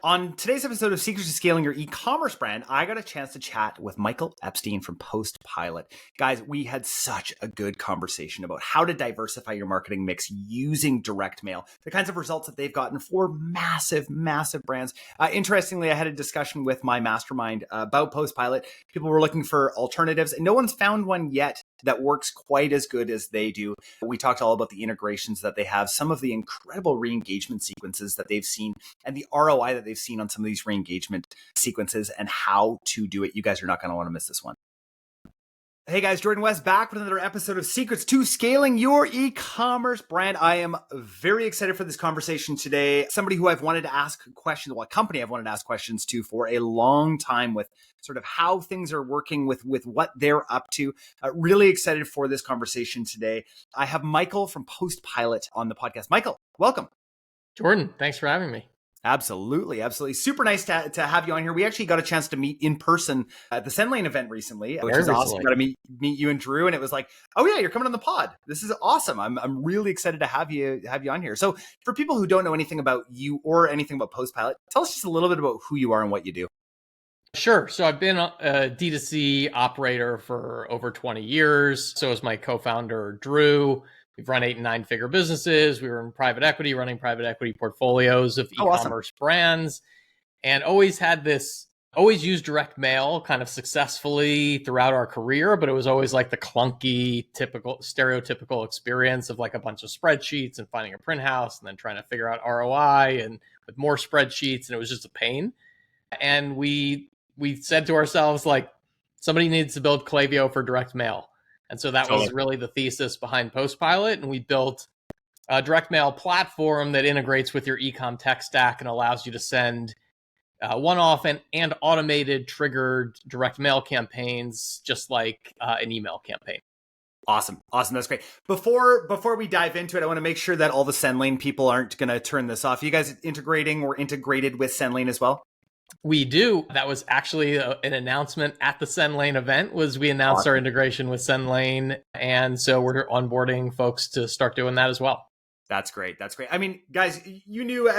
On today's episode of Secrets to Scaling Your E-commerce Brand, I got a chance to chat with Michael Epstein from PostPilot. Guys, we had such a good conversation about how to diversify your marketing mix using direct mail, the kinds of results that they've gotten for massive brands. Interestingly, I had a discussion with my mastermind about PostPilot. People were looking for alternatives, and no one's found one yet that works quite as good as they do. We talked all about the integrations that they have, some of the incredible re-engagement sequences that they've seen, and the ROI that they've seen on some of these re-engagement sequences and how to do it. You guys are not going to want to miss this one. Hey guys, Jordan West back with another episode of Secrets to Scaling Your E-commerce Brand. I am very excited for this conversation today. Somebody who I've wanted to ask questions, well, a company I've wanted to ask questions to for a long time with sort of how things are working with what they're up to. Really excited for this conversation today. I have Michael from PostPilot on the podcast. Michael, welcome. Jordan, thanks for having me. Absolutely. Super nice to have you on here. We actually got a chance to meet in person at the SendLane event recently, which was awesome. Got to meet you and Drew, and it was like, oh yeah, you're coming on the pod. This is awesome. I'm really excited to have you on here. So for people who don't know anything about you or anything about PostPilot, tell us just a little bit about who you are and what you do. Sure. So I've been a D2C operator for over 20 years. So is my co-founder, Drew. We've run 8 and 9 figure businesses. We were in private equity, running private equity portfolios of e-commerce brands, and always used direct mail kind of successfully throughout our career. But it was always like the clunky, stereotypical experience of like a bunch of spreadsheets and finding a print house and then trying to figure out ROI and with more spreadsheets. And it was just a pain. And we said to ourselves, like, somebody needs to build Klaviyo for direct mail. And so that was really the thesis behind PostPilot. And we built a direct mail platform that integrates with your e-com tech stack and allows you to send one-off and automated triggered direct mail campaigns, just like an email campaign. Awesome. That's great. Before we dive into it, I want to make sure that all the SendLane people aren't going to turn this off. You guys integrating or integrated with SendLane as well? We do. That was actually an announcement at the SendLane event. We announced our integration with SendLane, and so we're onboarding folks to start doing that as well. That's great. I mean, guys, you knew,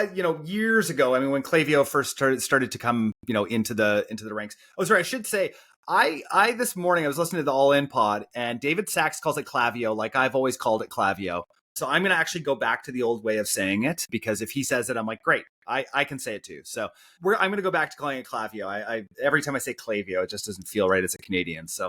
years ago. I mean, when Klaviyo first started to come, into the ranks. Oh, sorry, I should say, I this morning I was listening to the All In pod, and David Sachs calls it Klaviyo, like I've always called it Klaviyo. So I'm going to actually go back to the old way of saying it, because if he says it, I'm like, great, I can say it too. So I'm going to go back to calling it Klaviyo. I every time I say Klaviyo, it just doesn't feel right as a Canadian. So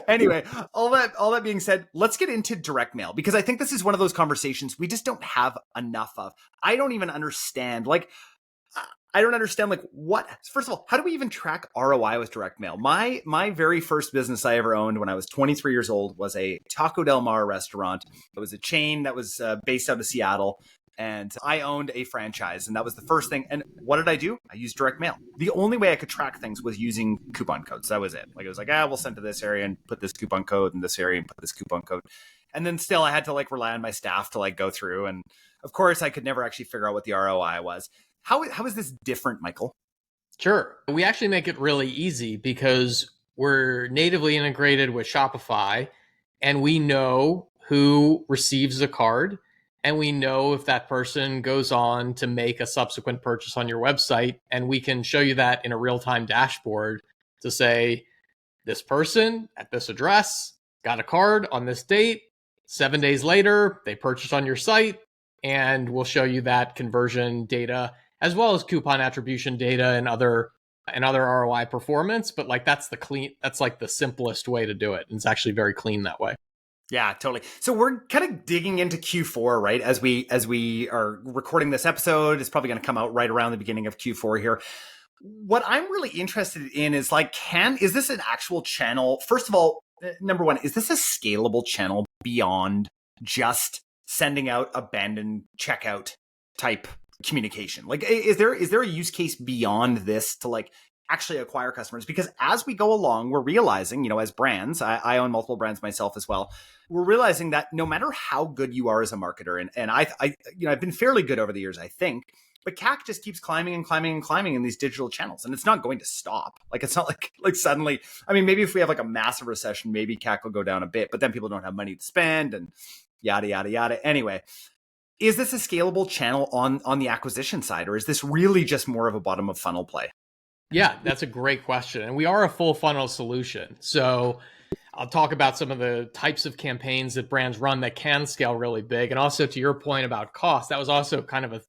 anyway, all that being said, let's get into direct mail, because I think this is one of those conversations we just don't have enough of. I don't even understand, what, first of all, how do we even track ROI with direct mail? My very first business I ever owned when I was 23 years old was a Taco Del Mar restaurant. It was a chain that was based out of Seattle, and I owned a franchise, and that was the first thing. And what did I do? I used direct mail. The only way I could track things was using coupon codes. That was it. Like, it was like, we'll send to this area and put this coupon code, and this area and put this coupon code. And then still I had to rely on my staff to go through. And of course I could never actually figure out what the ROI was. How is this different, Michael? Sure. We actually make it really easy because we're natively integrated with Shopify, and we know who receives a card, and we know if that person goes on to make a subsequent purchase on your website, and we can show you that in a real-time dashboard to say, this person at this address got a card on this date, 7 days later, they purchased on your site, and we'll show you that conversion data as well as coupon attribution data and other ROI performance. But that's the simplest way to do it. And it's actually very clean that way. Yeah, totally. So we're kind of digging into Q4, right? As we are recording this episode, it's probably going to come out right around the beginning of Q4 here. What I'm really interested in is is this an actual channel? First of all, number one, is this a scalable channel beyond just sending out abandoned checkout type communication? Is there a use case beyond this to actually acquire customers? Because as we go along, we're realizing, as brands, I own multiple brands myself as well. We're realizing that no matter how good you are as a marketer, and I've been fairly good over the years, I think, but CAC just keeps climbing and climbing and climbing in these digital channels, and it's not going to stop. It's not like suddenly. I mean, maybe if we have a massive recession, maybe CAC will go down a bit, but then people don't have money to spend and yada yada yada. Anyway, Is this a scalable channel on the acquisition side, or is this really just more of a bottom of funnel play? Yeah, that's a great question. And we are a full funnel solution. So I'll talk about some of the types of campaigns that brands run that can scale really big. And also to your point about cost, that was also kind of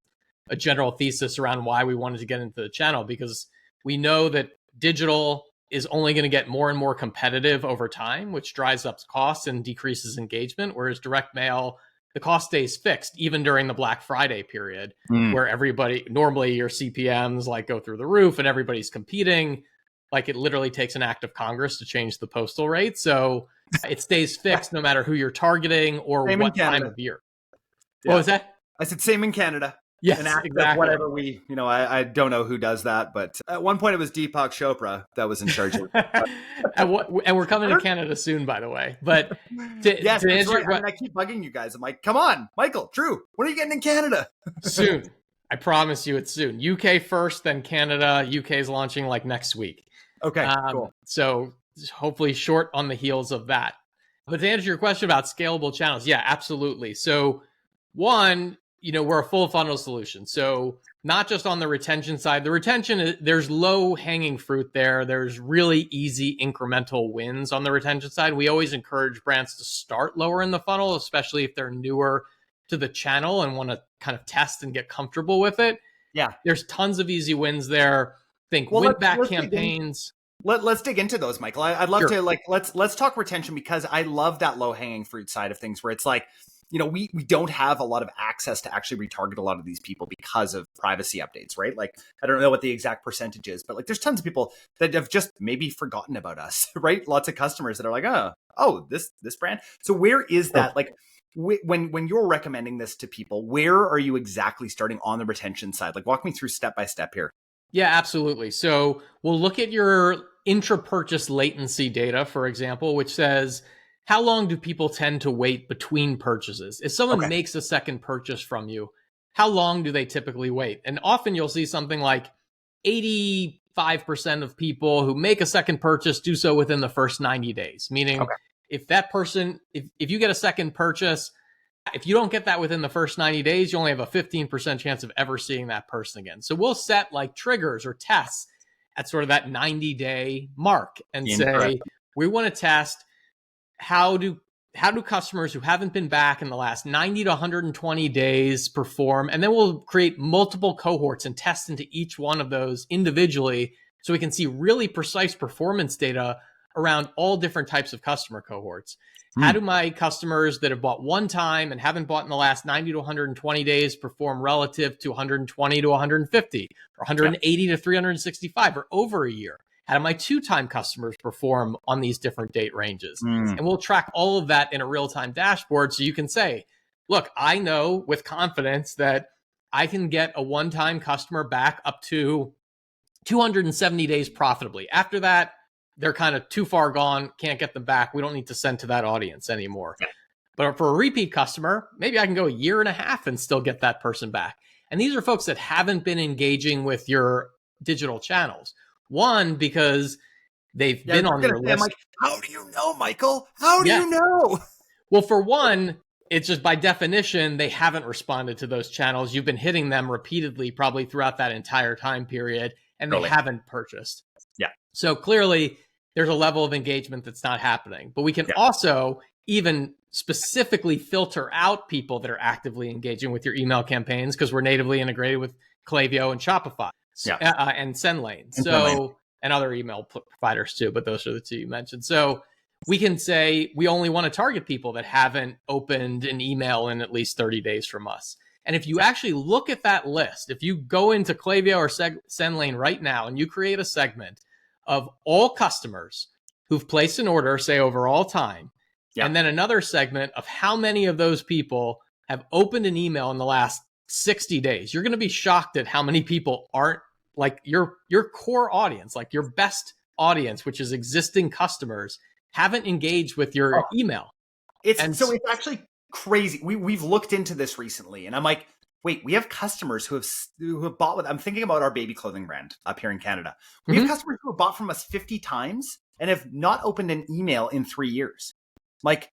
a general thesis around why we wanted to get into the channel, because we know that digital is only going to get more and more competitive over time, which drives up costs and decreases engagement, whereas direct mail, the cost stays fixed even during the Black Friday period, where everybody, normally your CPMs like go through the roof and everybody's competing. Like it literally takes an act of Congress to change the postal rate. So it stays fixed no matter who you're targeting or Same in what time Canada. of year. Yeah. What was that? I said same in Canada. Yes, An act of exactly. whatever I don't know who does that, but at one point it was Deepak Chopra that was in charge of it. And we're coming to Canada soon, by the way. But yes, that's right. I keep bugging you guys. I'm like, come on, Michael, Drew, when are you getting in Canada? Soon. I promise you it's soon. UK first, then Canada. UK is launching like next week. Okay, cool. So hopefully short on the heels of that. But to answer your question about scalable channels, yeah, absolutely. So one, we're a full funnel solution. So not just on the retention side. The retention, there's low hanging fruit there. There's really easy incremental wins on the retention side. We always encourage brands to start lower in the funnel, especially if they're newer to the channel and want to kind of test and get comfortable with it. Yeah. There's tons of easy wins there. Think win back campaigns. Let's dig into those, Michael. I'd love to let's talk retention, because I love that low hanging fruit side of things where it's like, we don't have a lot of access to actually retarget a lot of these people because of privacy updates, right? Like, I don't know what the exact percentage is, but like there's tons of people that have just maybe forgotten about us, right? Lots of customers that are like, oh, this brand. So where is that? Like when you're recommending this to people, where are you exactly starting on the retention side? Like walk me through step by step here. Yeah, absolutely. So we'll look at your intra-purchase latency data, for example, which says, how long do people tend to wait between purchases? If someone makes a second purchase from you, how long do they typically wait? And often you'll see something like 85% of people who make a second purchase do so within the first 90 days. Meaning if that person, if you get a second purchase, if you don't get that within the first 90 days, you only have a 15% chance of ever seeing that person again. So we'll set like triggers or tests at sort of that 90-day mark and say, we want to test how do customers who haven't been back in the last 90 to 120 days perform? And then we'll create multiple cohorts and test into each one of those individually so we can see really precise performance data around all different types of customer cohorts. How do my customers that have bought one time and haven't bought in the last 90 to 120 days perform relative to 120 to 150 or 180 to 365 or over a year? How do my two-time customers perform on these different date ranges? And we'll track all of that in a real-time dashboard so you can say, look, I know with confidence that I can get a one-time customer back up to 270 days profitably. After that, they're kind of too far gone, can't get them back. We don't need to send to that audience anymore. But for a repeat customer, maybe I can go a year and a half and still get that person back. And these are folks that haven't been engaging with your digital channels. One, because they've been on your list. I'm like, how do you know, Michael? How do you know? Well, for one, it's just by definition, they haven't responded to those channels. You've been hitting them repeatedly, probably throughout that entire time period, and they haven't purchased. Yeah. So clearly, there's a level of engagement that's not happening. But we can also even specifically filter out people that are actively engaging with your email campaigns because we're natively integrated with Klaviyo and Shopify and SendLane. And other email providers too, but those are the two you mentioned. So we can say we only want to target people that haven't opened an email in at least 30 days from us. And if you actually look at that list, if you go into Klaviyo or SendLane right now and you create a segment of all customers who've placed an order, say over all time, and then another segment of how many of those people have opened an email in the last 60 days, you're going to be shocked at how many people aren't like your core audience, like your best audience, which is existing customers, haven't engaged with your email. It's actually crazy. We've looked into this recently, and I'm like, wait, we have customers who have bought with. I'm thinking about our baby clothing brand up here in Canada. We have customers who have bought from us 50 times and have not opened an email in 3 years. Like,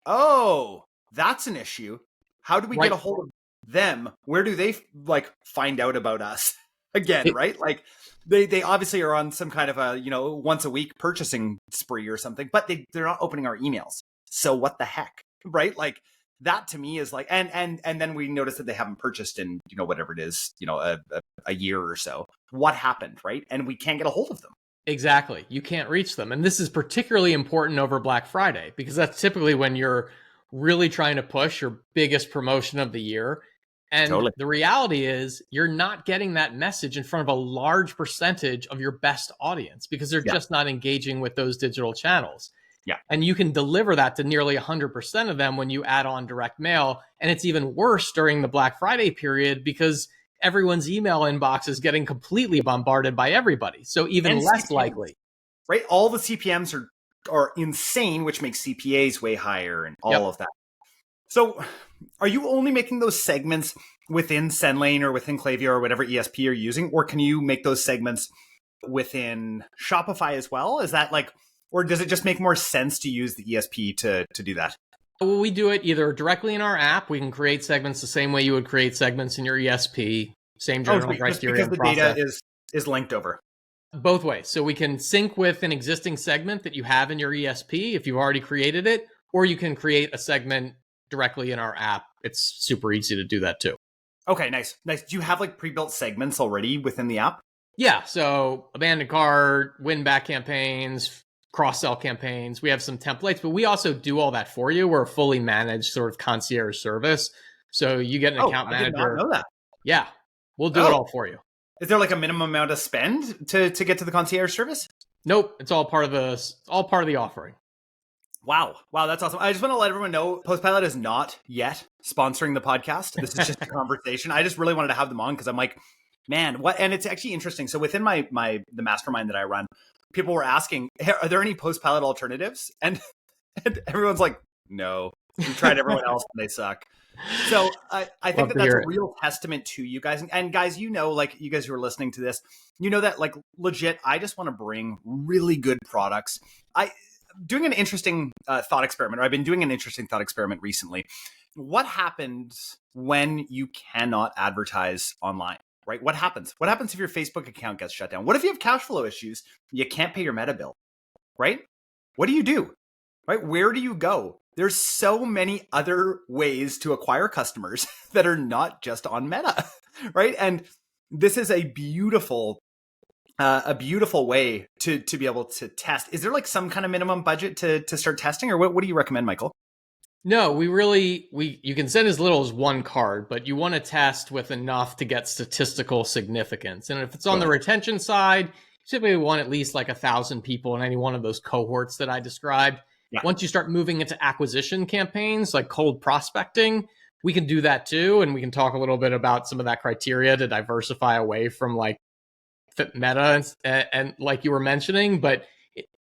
oh, that's an issue. How do we get a hold of them, where do they like find out about us again, right? Like they obviously are on some kind of a, once a week purchasing spree or something, but they're not opening our emails. So what the heck, right? Like that to me is like, and then we notice that they haven't purchased in, whatever it is, a year or so. What happened, right? And we can't get a hold of them. Exactly. You can't reach them. And this is particularly important over Black Friday because that's typically when you're really trying to push your biggest promotion of the year. And Totally. the reality is you're not getting that message in front of a large percentage of your best audience because they're just not engaging with those digital channels. Yeah. And you can deliver that to nearly 100% of them when you add on direct mail. And it's even worse during the Black Friday period because everyone's email inbox is getting completely bombarded by everybody. So even less CPMs, likely. Right? All the CPMs are insane, which makes CPAs way higher and all of that. So are you only making those segments within SendLane or within Klaviyo or whatever ESP you're using? Or can you make those segments within Shopify as well? Is that like, or does it just make more sense to use the ESP to do that? Well, we do it either directly in our app. We can create segments the same way you would create segments in your ESP. Same general criteria. Just because the data is linked over. Both ways. So we can sync with an existing segment that you have in your ESP if you've already created it, or you can create a segment directly in our app. It's super easy to do that too. Okay, nice. Do you have like pre-built segments already within the app? Yeah. So abandoned cart, win back campaigns, cross-sell campaigns. We have some templates, but we also do all that for you. We're a fully managed sort of concierge service. So you get an account manager. I did not know that. Yeah. We'll do it all for you. Is there like a minimum amount of spend to get to the concierge service? Nope. It's all part of the offering. Wow, that's awesome. I just want to let everyone know PostPilot is not yet sponsoring the podcast. This is just a conversation. I just really wanted to have them on because I'm like, man, what? And it's actually interesting. So within the mastermind that I run, people were asking, hey, are there any PostPilot alternatives? And everyone's like, no. We've tried everyone else and they suck. So I think that's a real testament to you guys. And guys, like you guys who are listening to this, that like legit, I just want to bring really good products. Doing an interesting thought experiment, or I've been doing an interesting thought experiment recently. What happens when you cannot advertise online, right? What happens? What happens if your Facebook account gets shut down? What if you have cash flow issues? You can't pay your Meta bill, right? What do you do, right? Where do you go? There's so many other ways to acquire customers that are not just on Meta, right? And this is a beautiful way to be able to test. Is there like some kind of minimum budget to start testing, or what do you recommend, Michael? No, you can send as little as one card, but you want to test with enough to get statistical significance. And if it's on the retention side, you typically want at least like 1,000 people in any one of those cohorts that I described. Yeah. Once you start moving into acquisition campaigns like cold prospecting, we can do that too. And we can talk a little bit about some of that criteria to diversify away from like Meta and like you were mentioning. But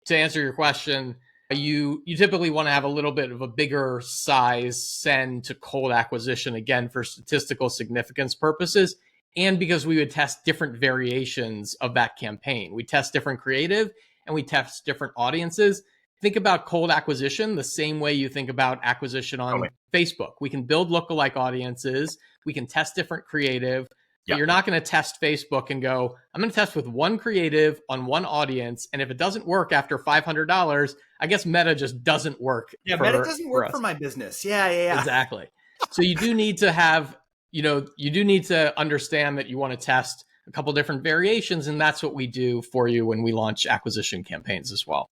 to answer your question, you typically want to have a little bit of a bigger size send to cold acquisition, again, for statistical significance purposes. And because we would test different variations of that campaign. We test different creative and we test different audiences. Think about cold acquisition the same way you think about acquisition on Facebook. We can build lookalike audiences. We can test different creative. But you're not going to test Facebook and go, I'm going to test with one creative on one audience. And if it doesn't work after $500, I guess Meta just doesn't work. Yeah, Meta doesn't work for my business. Yeah. Exactly. So you do need to have, you do need to understand that you want to test a couple different variations. And that's what we do for you when we launch acquisition campaigns as well.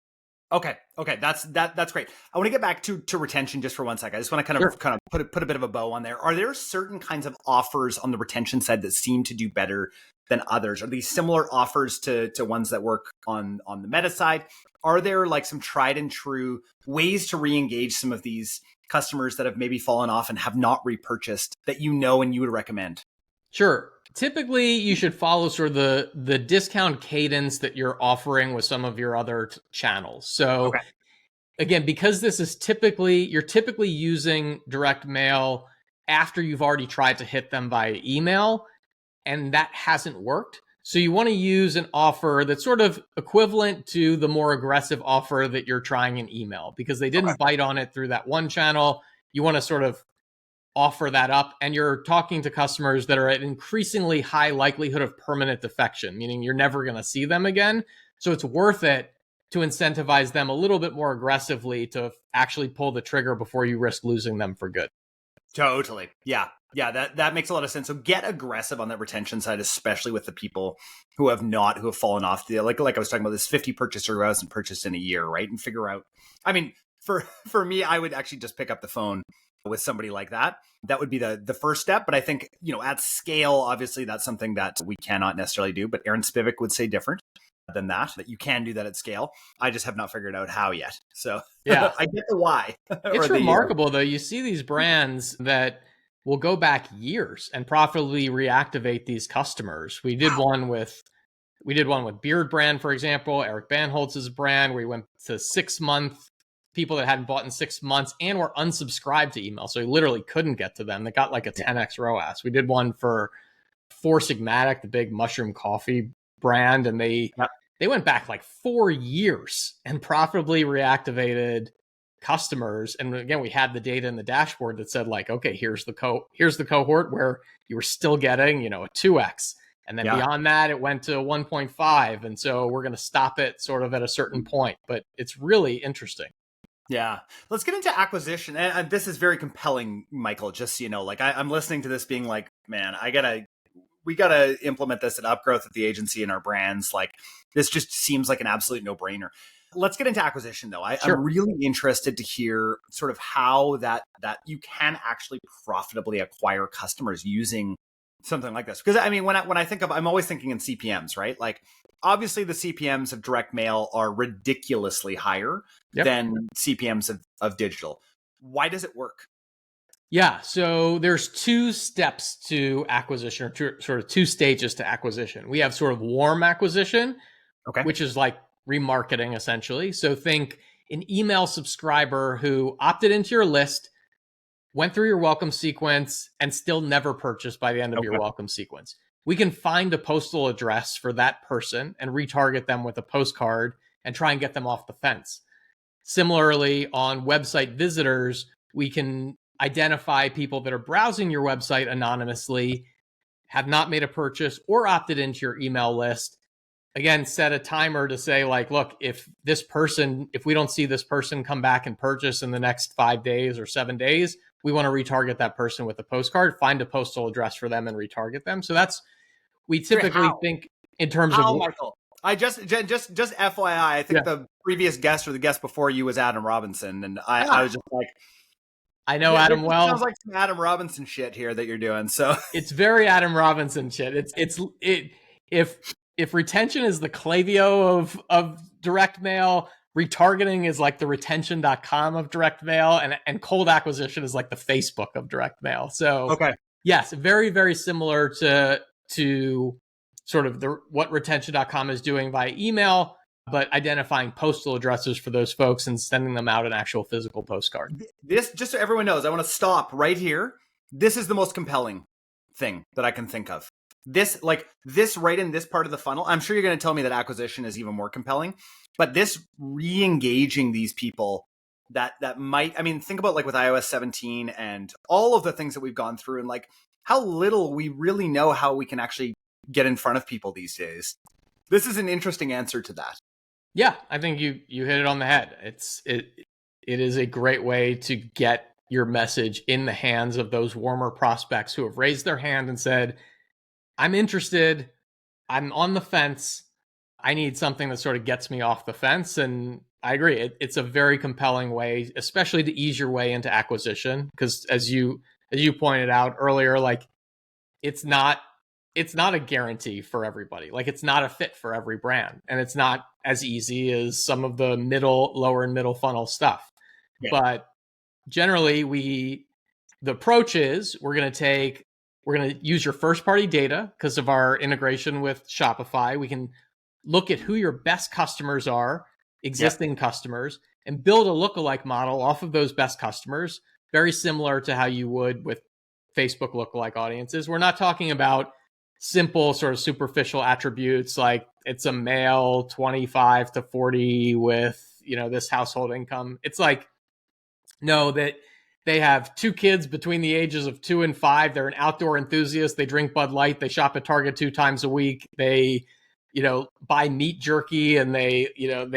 Okay. That's great. I want to get back to retention just for 1 second. I just want to kind of put a bit of a bow on there. Are there certain kinds of offers on the retention side that seem to do better than others? Are these similar offers to ones that work on the Meta side? Are there like some tried and true ways to re-engage some of these customers that have maybe fallen off and have not repurchased that and you would recommend? Sure. Typically, you should follow sort of the discount cadence that you're offering with some of your other channels. So again, because this is you're typically using direct mail after you've already tried to hit them via email, and that hasn't worked. So you want to use an offer that's sort of equivalent to the more aggressive offer that you're trying in email because they didn't bite on it through that one channel. You want to sort of offer that up, and you're talking to customers that are at increasingly high likelihood of permanent defection, meaning you're never going to see them again. So it's worth it to incentivize them a little bit more aggressively to actually pull the trigger before you risk losing them for good. Totally. Yeah. Yeah, that makes a lot of sense. So get aggressive on that retention side, especially with the people who have fallen off the, like I was talking about, this 50 purchaser who hasn't purchased in a year, right? And figure out, I mean, for me, I would actually just pick up the phone with somebody like that. That would be the first step. But I think, at scale, obviously that's something that we cannot necessarily do. But Aaron Spivak would say different than that you can do that at scale. I just have not figured out how yet. So yeah, I get the why. It's remarkable though. You see these brands that will go back years and profitably reactivate these customers. We did one with Beard Brand, for example. Eric Banholtz's brand, where we went to 6 month people that hadn't bought in 6 months and were unsubscribed to email. So you literally couldn't get to them. They got like a 10x ROAS. We did one for Four Sigmatic, the big mushroom coffee brand, and they went back like 4 years and profitably reactivated customers. And again, we had the data in the dashboard that said like, okay, here's the cohort where you were still getting, a 2x. And then beyond that, it went to 1.5. And so we're going to stop it sort of at a certain point. But it's really interesting. Yeah. Let's get into acquisition. And this is very compelling, Michael, just so you know, like I'm listening to this being like, man, we got to implement this at Upgrowth at the agency and our brands. Like this just seems like an absolute no brainer. Let's get into acquisition though. Sure. I'm really interested to hear sort of how that you can actually profitably acquire customers using something like this. Because I mean, when I think of, I'm always thinking in CPMs, right? Like obviously the CPMs of direct mail are ridiculously higher than CPMs of digital. Why does it work? Yeah, so there's 2 steps to acquisition, or sort of 2 stages to acquisition. We have sort of warm acquisition, which is like remarketing essentially. So think an email subscriber who opted into your list, went through your welcome sequence, and still never purchased by the end of your welcome sequence. We can find a postal address for that person and retarget them with a postcard and try and get them off the fence. Similarly, on website visitors, we can identify people that are browsing your website anonymously, have not made a purchase or opted into your email list. Again, set a timer to say like, look, if we don't see this person come back and purchase in the next 5 days or 7 days, we want to retarget that person with a postcard, find a postal address for them and retarget them. So we typically think in terms of Michael. I just FYI, I think the previous guest or the guest before you was Adam Robinson. And I was just like, I know Adam well. Sounds like some Adam Robinson shit here that you're doing. So it's very Adam Robinson shit. If retention is the Klaviyo of direct mail, retargeting is like the retention.com of direct mail, and cold acquisition is like the Facebook of direct mail. So yes, very, very similar to sort of what retention.com is doing via email, but identifying postal addresses for those folks and sending them out an actual physical postcard. This, just so everyone knows, I want to stop right here. This is the most compelling thing that I can think of. This right in this part of the funnel, I'm sure you're going to tell me that acquisition is even more compelling, but this re-engaging these people that might, I mean, think about like with iOS 17 and all of the things that we've gone through and like how little we really know how we can actually get in front of people these days. This is an interesting answer to that. Yeah, I think you hit it on the head. It is a great way to get your message in the hands of those warmer prospects who have raised their hand and said, I'm interested, I'm on the fence, I need something that sort of gets me off the fence. And I agree, it's a very compelling way, especially to ease your way into acquisition, because as you pointed out earlier, like it's not a guarantee for everybody. Like it's not a fit for every brand, and it's not as easy as some of the lower and middle funnel stuff. Yeah. But generally the approach is we're going to use your first party data because of our integration with Shopify. We can look at who your best customers are, existing customers, and build a lookalike model off of those best customers, very similar to how you would with Facebook lookalike audiences. We're not talking about simple sort of superficial attributes like it's a male 25 to 40 with, this household income. It's like, no, that They have 2 kids between the ages of 2 and 5. They're an outdoor enthusiast. They drink Bud Light. They shop at Target 2 times a week. They, buy meat jerky, and they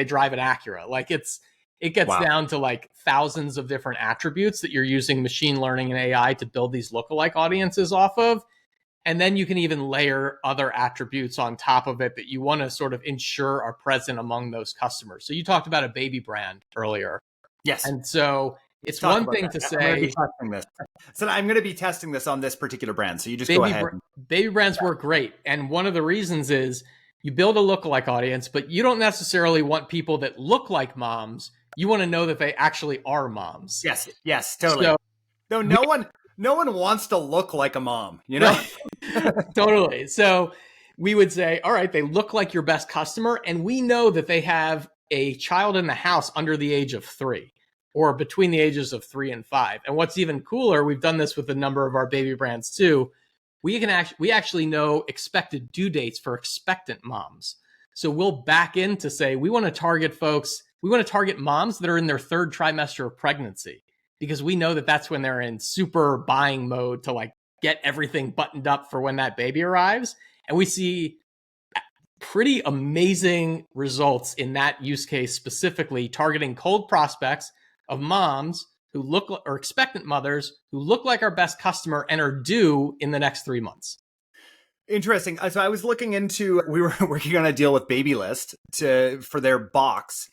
drive an Acura. Like it gets Wow. down to like thousands of different attributes that you're using machine learning and AI to build these lookalike audiences off of. And then you can even layer other attributes on top of it that you want to sort of ensure are present among those customers. So you talked about a baby brand earlier. Yes. And so it's one thing to say, I'm going to be testing this on this particular brand. So you just go ahead. Baby brands work great. And one of the reasons is you build a lookalike audience, but you don't necessarily want people that look like moms. You want to know that they actually are moms. Yes, totally. So, no one wants to look like a mom, Totally. So we would say, all right, they look like your best customer, and we know that they have a child in the house under the age of 3 or between the ages of 3 and 5. And what's even cooler, we've done this with a number of our baby brands too. We actually know expected due dates for expectant moms. So we'll back in to say, we want to target moms that are in their 3rd trimester of pregnancy, because we know that that's when they're in super buying mode to like get everything buttoned up for when that baby arrives. And we see pretty amazing results in that use case, specifically targeting cold prospects of moms who look, or expectant mothers who look like our best customer and are due in the next 3 months. Interesting. So I was looking into, we were working on a deal with Babylist for their box,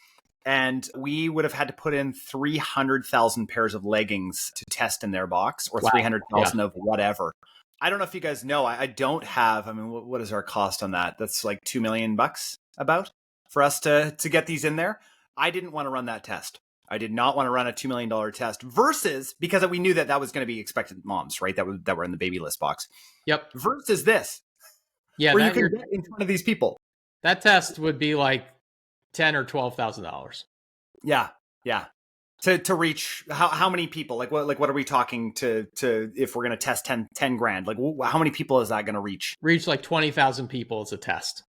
and we would have had to put in 300,000 pairs of leggings to test in their box, or 300,000 of whatever. I don't know if you guys know, I don't have, what is our cost on that? That's like $2 million about for us to get these in there. I didn't want to run that test. I did not want to run a $2 million test versus, because we knew that was going to be expectant moms, right? That were in the Babylist box. Yep. Versus this. Yeah. Where you can get in front of these people. That test would be like $10,000 or $12,000. Yeah. To reach how many people? Like what are we talking to if we're going to test 10 grand? Like how many people is that going to reach? Reach like 20,000 people as a test.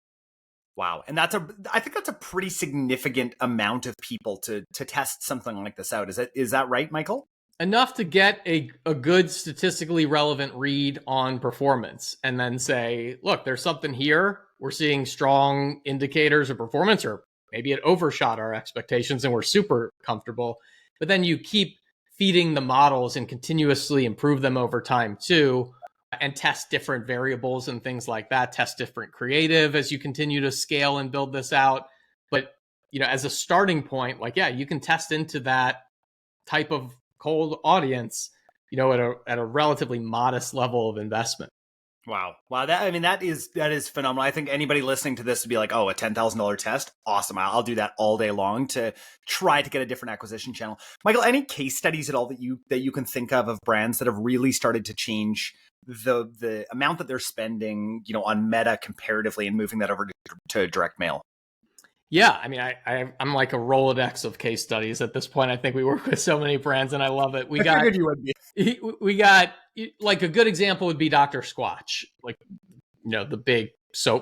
Wow. And I think that's a pretty significant amount of people to test something like this out. Is that right, Michael? Enough to get a good statistically relevant read on performance, and then say, look, there's something here. We're seeing strong indicators of performance, or maybe it overshot our expectations and we're super comfortable. But then you keep feeding the models and continuously improve them over time too, and test different variables and things like that, test different creative as you continue to scale and build this out. But, as a starting point, you can test into that type of cold audience, at a relatively modest level of investment. Wow. That is phenomenal. I think anybody listening to this would be like, oh, a $10,000 test. Awesome. I'll do that all day long to try to get a different acquisition channel. Michael, any case studies at all that you can think of brands that have really started to change the amount that they're spending, on Meta comparatively and moving that over to direct mail? Yeah, I'm like a Rolodex of case studies at this point. I think we work with so many brands, and I love it. We got like a good example would be Dr. Squatch, like the big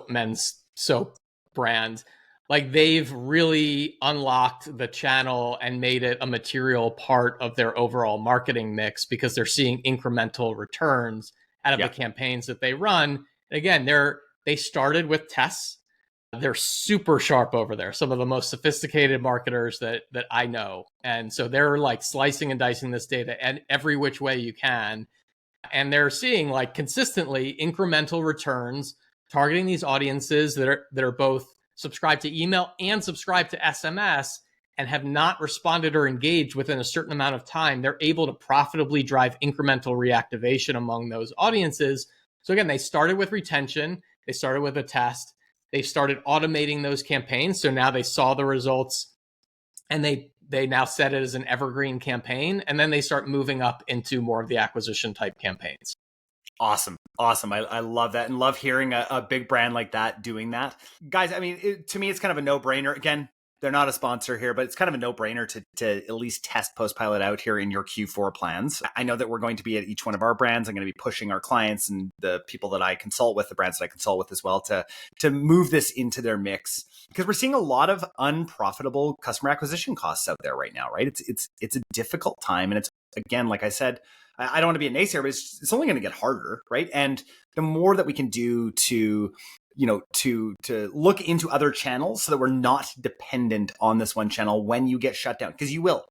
men's soap brand. Like they've really unlocked the channel and made it a material part of their overall marketing mix because they're seeing incremental returns out of the campaigns that they run. And again, they started with tests. They're super sharp over there. Some of the most sophisticated marketers that I know. And so they're like slicing and dicing this data and every which way you can. And they're seeing like consistently incremental returns, targeting these audiences that are both subscribed to email and subscribed to SMS and have not responded or engaged within a certain amount of time. They're able to profitably drive incremental reactivation among those audiences. So again, they started with retention. They started with a test. They started automating those campaigns. So now they saw the results and they now set it as an evergreen campaign. And then they start moving up into more of the acquisition type campaigns. Awesome. I love that and love hearing a big brand like that doing that. Guys, to me, it's kind of a no-brainer. Again, they're not a sponsor here, but it's kind of a no-brainer to at least test PostPilot out here in your Q4 plans. I know that we're going to be at each one of our brands. I'm going to be pushing our clients and the people that I consult with, the brands that I consult with as well, to move this into their mix, because we're seeing a lot of unprofitable customer acquisition costs out there right now, right? It's a difficult time, and it's again, like I said, I don't want to be a naysayer, but it's only going to get harder, right? And the more that we can do to look into other channels so that we're not dependent on this one channel when you get shut down, because you will.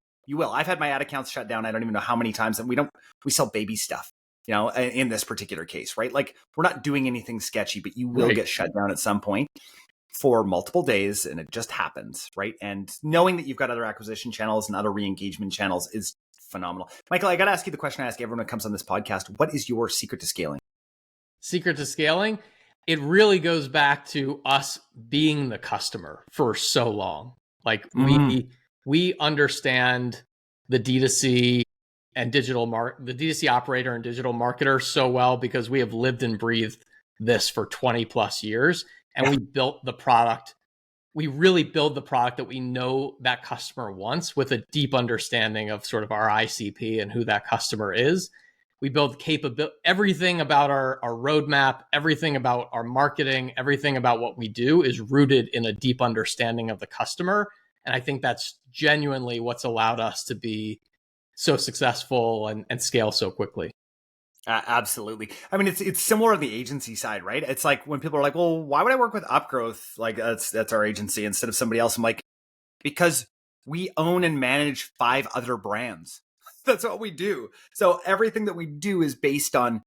I've had my ad accounts shut down. I don't even know how many times, and we sell baby stuff, in this particular case, right? Like, we're not doing anything sketchy, but you will get shut down at some point for multiple days, and it just happens, right? And knowing that you've got other acquisition channels and other re-engagement channels is phenomenal. Michael, I got to ask you the question I ask everyone who comes on this podcast. What is your secret to scaling? Secret to scaling? It really goes back to us being the customer for so long. Like, we understand the D2C and the D2C operator and digital marketer so well because we have lived and breathed this for 20 plus years. And we built the product. We really build the product that we know that customer wants with a deep understanding of sort of our ICP and who that customer is. We build everything about our roadmap, everything about our marketing, everything about what we do is rooted in a deep understanding of the customer. And I think that's genuinely what's allowed us to be so successful and scale so quickly. Absolutely. I mean, it's similar on the agency side, right? It's like when people are like, well, why would I work with Upgrowth? Like, that's our agency instead of somebody else. I'm like, because we own and manage 5 other brands. That's what we do. So everything that we do is based on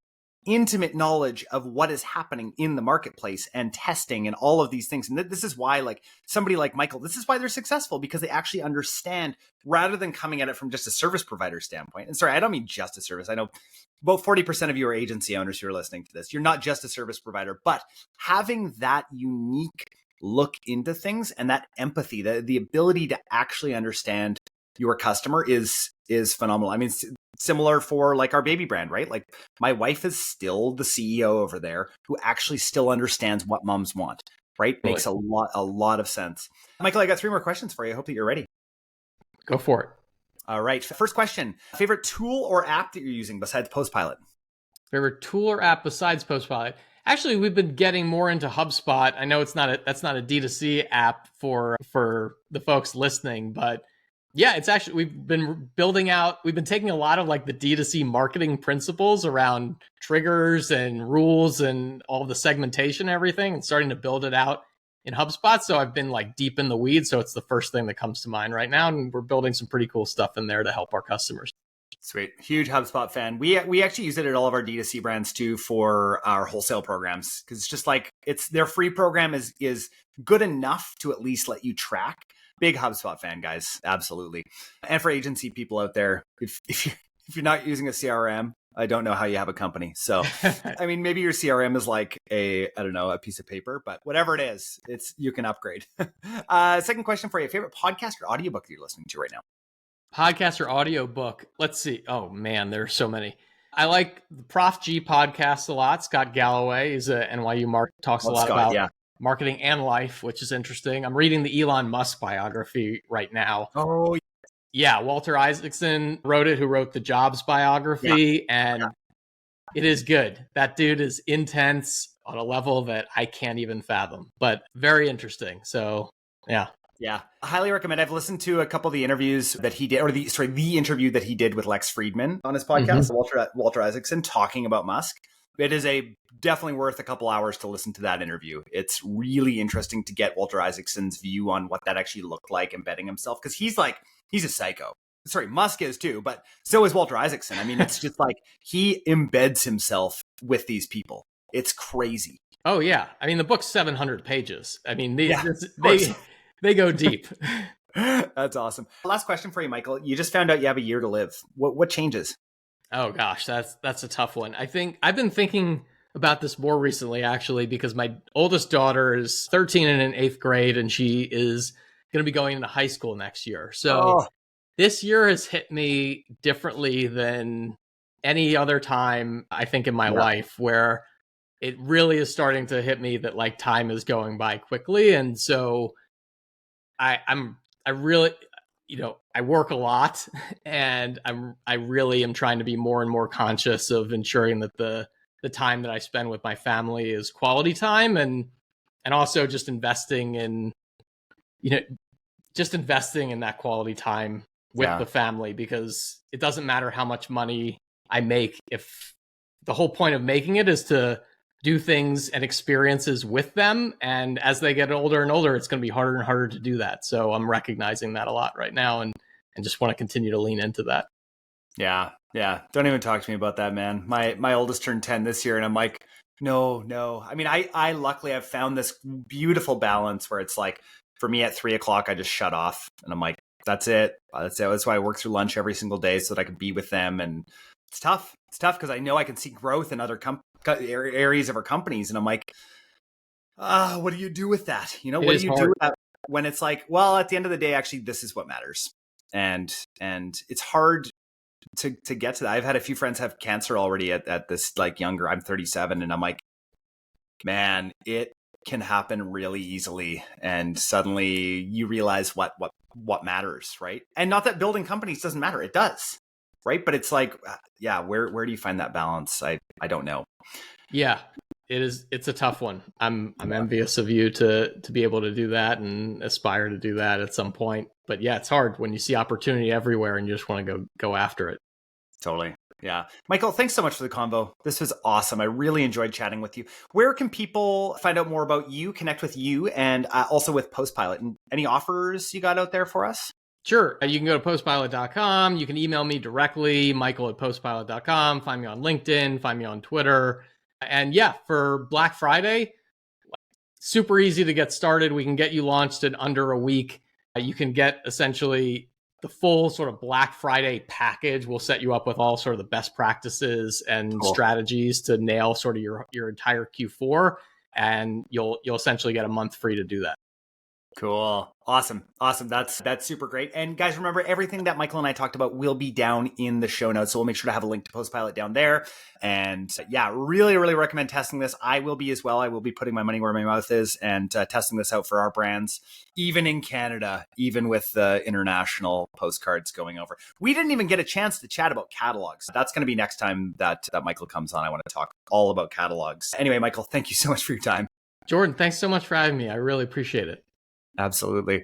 intimate knowledge of what is happening in the marketplace and testing and all of these things. And this is why, like, somebody like Michael, this is why they're successful, because they actually understand rather than coming at it from just a service provider standpoint. And sorry, I don't mean just a service. I know about 40% of you are agency owners who are listening to this. You're not just a service provider, but having that unique look into things and that empathy, the ability to actually understand your customer is phenomenal. I mean, similar for like our baby brand, right? Like, my wife is still the CEO over there who actually still understands what moms want, right? Really? Makes a lot of sense. Michael, I got 3 more questions for you. I hope that you're ready. Go for it. All right. First question, favorite tool or app that you're using besides PostPilot? Favorite tool or app besides PostPilot? Actually, we've been getting more into HubSpot. I know that's not a D2C app for the folks listening, but yeah, it's actually, we've been taking a lot of like the D2C marketing principles around triggers and rules and all the segmentation and everything and starting to build it out in HubSpot. So I've been like deep in the weeds. So it's the first thing that comes to mind right now. And we're building some pretty cool stuff in there to help our customers. Sweet. Huge HubSpot fan. We actually use it at all of our D2C brands too for our wholesale programs. Cause it's just like, their free program is good enough to at least let you track. Big HubSpot fan, guys. Absolutely. And for agency people out there, if you're not using a CRM, I don't know how you have a company. So, I mean, maybe your CRM is like a piece of paper, but whatever it is, you can upgrade. Second question for you. Favorite podcast or audiobook that you're listening to right now? Podcast or audiobook? Let's see. Oh man, there are so many. I like the Prof G podcast a lot. Scott Galloway is a NYU talks a lot about marketing and life, which is interesting. I'm reading the Elon Musk biography right now. Oh, yeah. Walter Isaacson wrote it, who wrote the Jobs biography. And it is good. That dude is intense on a level that I can't even fathom, but very interesting. So, yeah. Yeah, I highly recommend. I've listened to a couple of the interviews that he did, or the interview that he did with Lex Friedman on his podcast, Walter Isaacson, talking about Musk. It is definitely worth a couple hours to listen to that interview. It's really interesting to get Walter Isaacson's view on what that actually looked like embedding himself, because he's a psycho. Sorry, Musk is too, but so is Walter Isaacson. I mean, it's just like he embeds himself with these people. It's crazy. Oh yeah, I mean the book's 700 pages. I mean they go deep. That's awesome. Last question for you, Michael. You just found out you have a year to live. What changes? Oh gosh, that's a tough one. I think I've been thinking about this more recently, actually, because my oldest daughter is 13 and in 8th grade, and she is going to be going into high school next year. So this year has hit me differently than any other time, I think, in my life, where it really is starting to hit me that like time is going by quickly. And so I really, I work a lot, and I really am trying to be more and more conscious of ensuring that the time that I spend with my family is quality time, and also just investing in that quality time with the family, because it doesn't matter how much money I make if the whole point of making it is to do things and experiences with them. And as they get older and older, it's going to be harder and harder to do that. So I'm recognizing that a lot right now, and just want to continue to lean into that. Yeah. Yeah. Don't even talk to me about that, man. My oldest turned 10 this year, and I'm like, no. I mean, I luckily have found this beautiful balance where it's like, for me at 3 o'clock, I just shut off and I'm like, that's it. That's why I work through lunch every single day so that I can be with them. And it's tough. It's tough because I know I can see growth in other areas of our companies. And I'm like, what do you do with that? What do you do with that when it's like, well, at the end of the day, actually, this is what matters. And it's hard to get to that. I've had a few friends have cancer already at this like younger, I'm 37, and I'm like, man, it can happen really easily. And suddenly you realize what matters, right? And not that building companies doesn't matter. It does, right? But it's like, yeah, where do you find that balance? I don't know. Yeah, it's a tough one. I'm envious of you to be able to do that and aspire to do that at some point. But yeah, it's hard when you see opportunity everywhere and you just want to go after it. Totally. Yeah. Michael, thanks so much for the convo. This was awesome. I really enjoyed chatting with you. Where can people find out more about you, connect with you, and also with PostPilot? And any offers you got out there for us? Sure. You can go to postpilot.com. You can email me directly, michael@postpilot.com. Find me on LinkedIn, find me on Twitter. And yeah, for Black Friday, super easy to get started. We can get you launched in under a week. You can get essentially the full sort of Black Friday package. Will set you up with all sort of the best practices and strategies to nail sort of your entire Q4. And you'll essentially get a month free to do that. Cool. Awesome. That's super great. And guys, remember, everything that Michael and I talked about will be down in the show notes. So we'll make sure to have a link to PostPilot down there. And yeah, really, really recommend testing this. I will be as well. I will be putting my money where my mouth is and testing this out for our brands, even in Canada, even with the international postcards going over. We didn't even get a chance to chat about catalogs. That's going to be next time that Michael comes on. I want to talk all about catalogs. Anyway, Michael, thank you so much for your time. Jordan, thanks so much for having me. I really appreciate it. Absolutely.